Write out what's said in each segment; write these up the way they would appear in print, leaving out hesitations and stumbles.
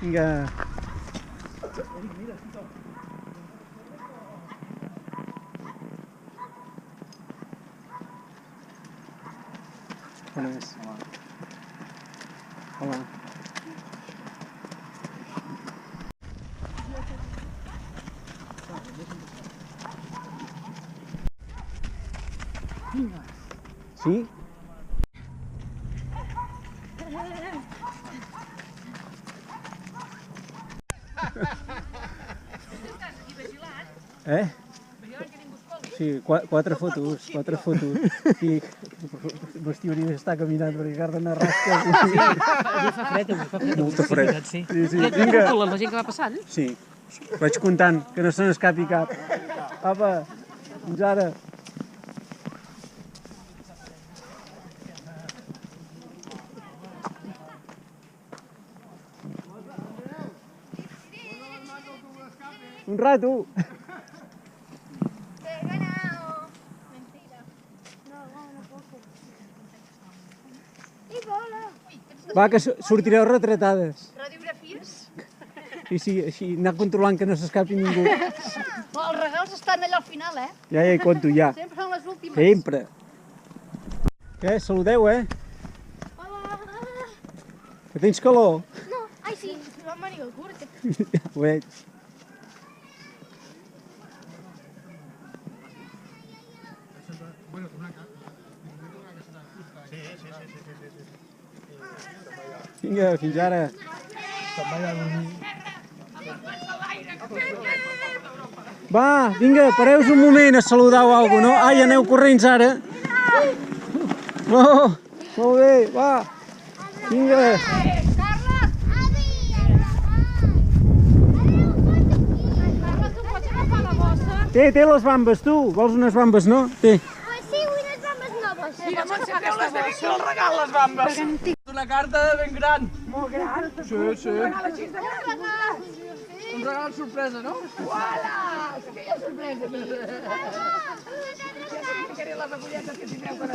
Vinga. On és? Hola. Sí? Eh? Sí, quatre fotos. I m'estimaria estar caminant perquè guarda una rasca. Sí, avui fa fred, Molta fred. Sí. Vinga. La gent que va passant? Sí, vaig comptant, que no se n'escapi cap. Apa, fins ara. Un rato. He ganado. Mentira. No, no puedo. I bola. Va, que sortireu retratades. Radiografies? Sí, així, anar controlant que no s'escapi ningú. Els regals estan allà al final, eh? Ja hi compto, ja. Sempre són les últimes. Sempre. Què, saludeu, eh? Hola. Que tens calor? No, ai sí, va maniga curta. Ja ho veig. Vinga, fins ara. Va, vinga, pareu-vos un moment a saludar o alguna cosa, no? Ai, aneu corrents ara. Oh, molt bé, va. Vinga. Carles! Avi! Carles, tu pots agafar la bossa? Té les bambes, tu. Vols unes bambes, no? Té. Sí, unes bambes noves. Mira, Montse, treu-les de vinc el regal, les bambes. Una carta ben gran. Molt gran? Sí. Un regal així de gran. Un regal sorpresa, no? Uala! Quina sorpresa! Ja explicaré les acolletes que tindreu per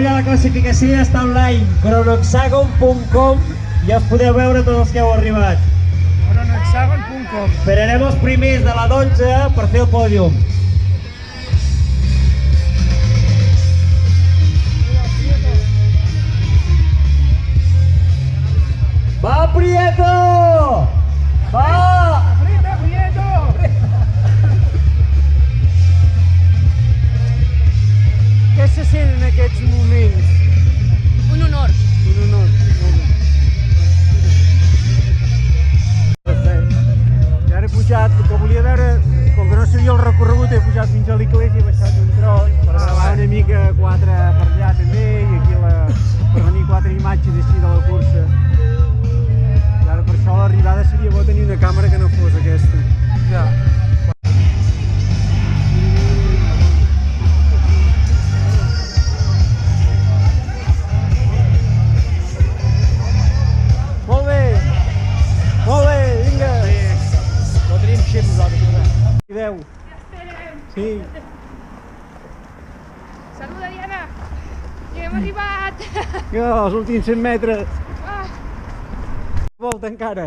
La classificació està online, cronohexagon.com, i els podeu veure tots els que heu arribat. Cronohexagon.com. Esperarem els primers de la 12 per fer el pòdium. Va, Prieto! Va! Què se sent en aquests moments? Un honor. Un honor. I ara he pujat, el que volia veure, com que no sabia el recorregut, he pujat fins a l'església, he baixat un tros per gravar una mica quatre per allà també, i aquí per venir quatre imatges així de la cursa. I ara per això a l'arribada seria bo tenir una càmera que no fos aquesta. Ja. Veu. Sí. Saluda, Diana. Ja hem arribat. Els últims 100 metres. Volta encara.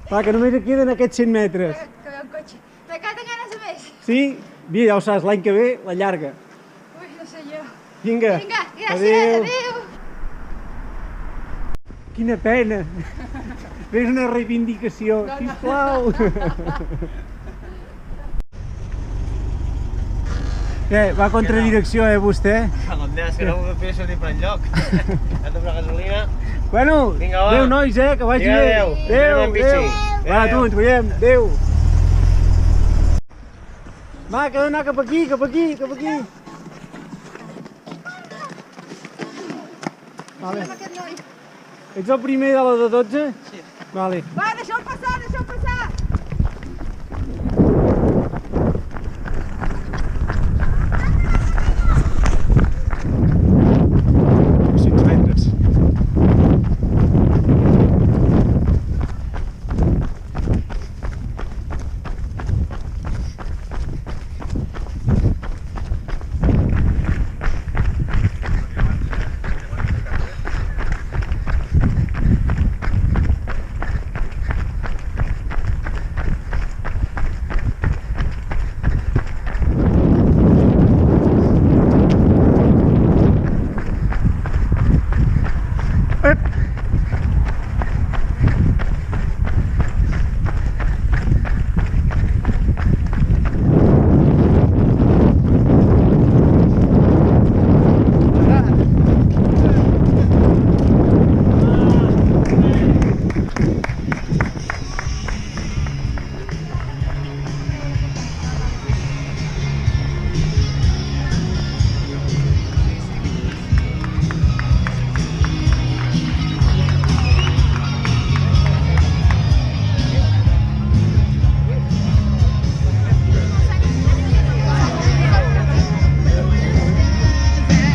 Va, que només et queden aquests 100 metres. Que un cotxe. Me queden ganes de més. Sí? Mira, ja ho saps, l'any que ve, la llarga. Ui, no sé jo. Vinga. Vinga, gràcies. Adéu. Quina pena. Fes una reivindicació, sisplau. Què, va contra direcció, vostè? És que no vull fer sortir per enlloc. Ja t'ho la gasolina. Bueno, vinga, va. Adéu, nois, que vagi bé. Adéu. Adéu. Va, tu, ens veiem. Adéu. Va, que ha d'anar cap aquí, cap aquí, cap aquí. Vale. Ets el primer de la de 12? Sí. Vale. Va, deixa'l passar, deixa'l passar!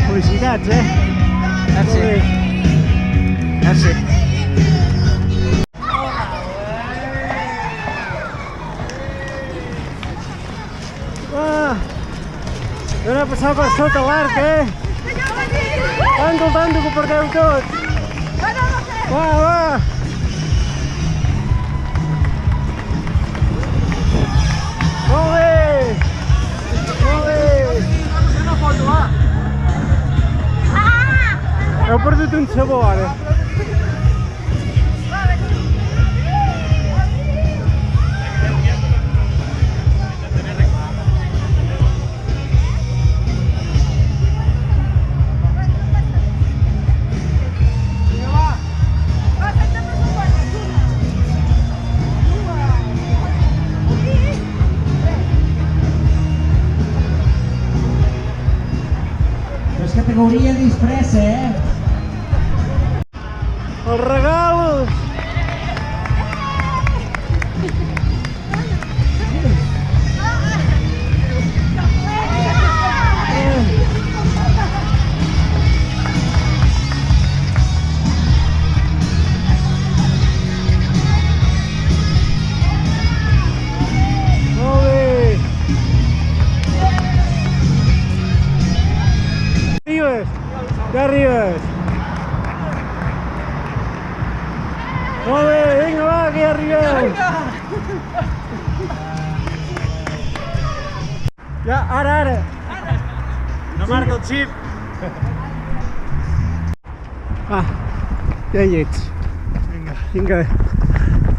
Felicitats, eh? Merci. Molt bé. Merci. Anem a passar per sota l'arc, eh? Tanto, que ho perdeu tot. Va, va. Molt bé. Molt bé. Heu perdut un sabó, ara. És categoria disfressa, eh? Els regalos! Molt bé! Arribes! Ja arribes! Molt bé, vinga, va, que ja arribeu! Ja, ara! No marca el xip! Va, ja hi ets. Vinga,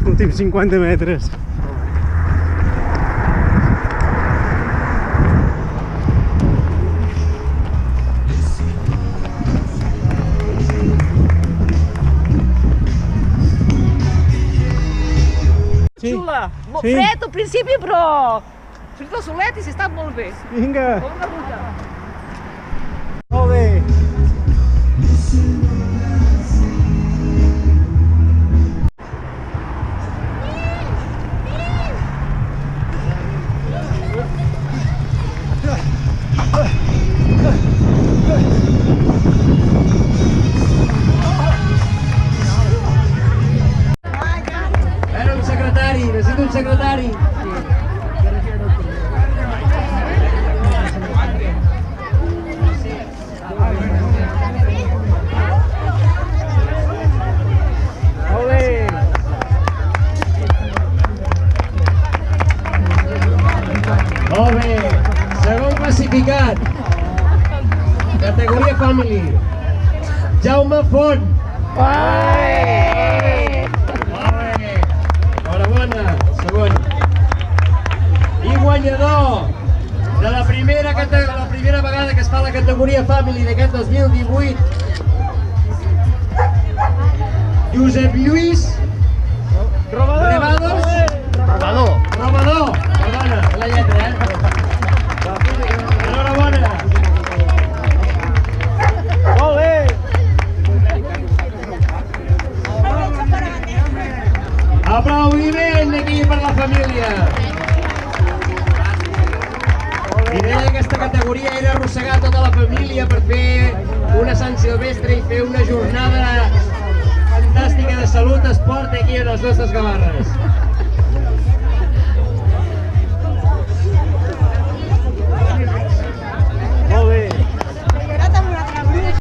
últims 50 metres. Sí. Xula, molt Sí. fred al principi, però fred al solet i s'ha estat molt bé. Vinga, Bona ruta. molt bé. Era un secretari, necessito un secretari. Molt bé. Molt bé. Segon classificat. Categoria Family. Jaume Font. Molt bé. Enhorabona. Segon. I guanyador de la primera vegada que es fa la categoria Family d'aquest 2018, Josep Lluís Rebados. Robador. Perdona, la lletra, eh? Enhorabona. Molt bé. aplaudiment aquí per la família. I deia que aquesta categoria era arrossegar tota la família per fer una Sant Silvestre i fer una jornada fantàstica de salut, esport aquí a les nostres Gavarres.